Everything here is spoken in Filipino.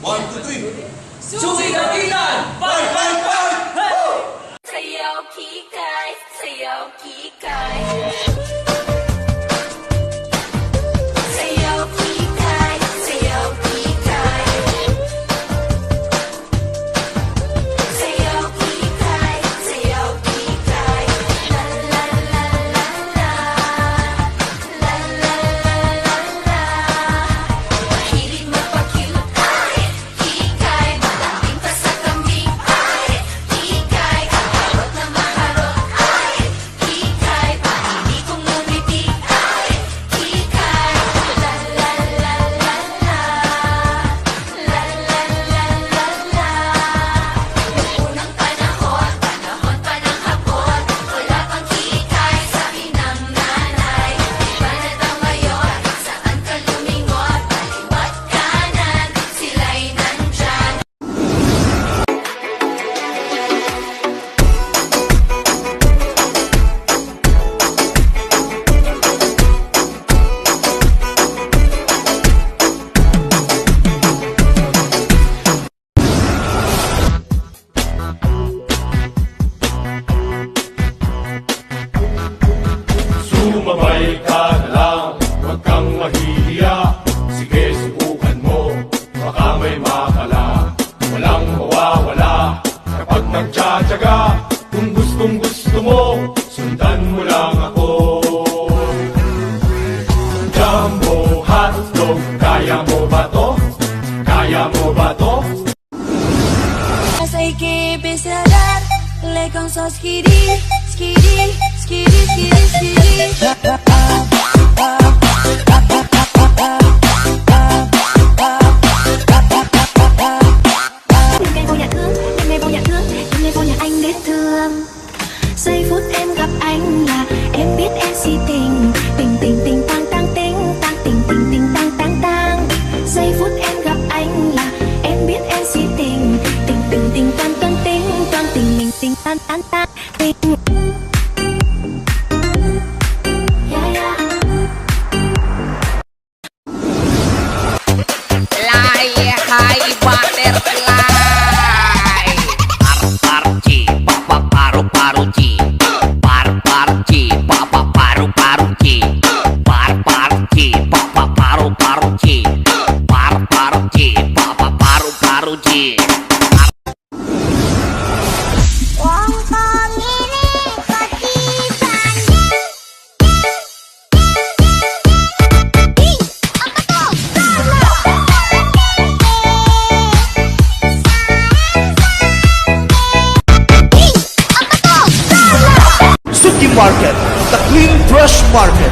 1, 2, 3. Susi Dakilan! Fight, fight, fight! Hey! Sayaw kikay, sayaw kikay. Sayaw kikay, sayaw kikay. Sayaw kikay, sayaw kikay. La la la la la. La la la la la. Mahilig magpa-cute ay kikay. Malambing pa sa kambing ay kikay. Maharot na maharot ay kikay. Pahilig kong ngumiti ay kikay. La la la la la. La la la la la. Noong unang panahon, panahon pa ng hapon, wala pang kikay, sabi ng nanay. Iba na daw ngayon, saan ka lumingon? Kaliwat kanan, sila'y nandyan. Sumabay ka na lang, huwag kang mahihiya. Sige, subukan mo, baka may makala. Walang mawawala kapag nagtsatsaga. Kung gustong gusto mo, sundan mo lang ako. Jumbo hotdog, kaya mo ba to? Kaya mo ba to? Hay que besar, le con sos skiri, skiri, skiri, skiri, skiri. Em vô nhà thương, em vô nhà thương, em vô nhà anh để thương. Giây phút em gặp anh là em biết em si tình, tình tình tình tang tang tình, tang tình tình tình tang tang tang. Giây phút em gặp anh là em biết em si tình, tình tình tình tang tang tình, tang tình mình tình tang tang tang tình. Yeah yeah. Fly high butterfly. Par-par-ci, papa-paru-paru-ci. Par-par-ci, papa-paru-paru-ci. Par-par-ci, papa-paru-paru-ci. Par-par-ci, papa-paru-paru-ci. Wong pamili kakisan. Suki Market, the clean fresh market.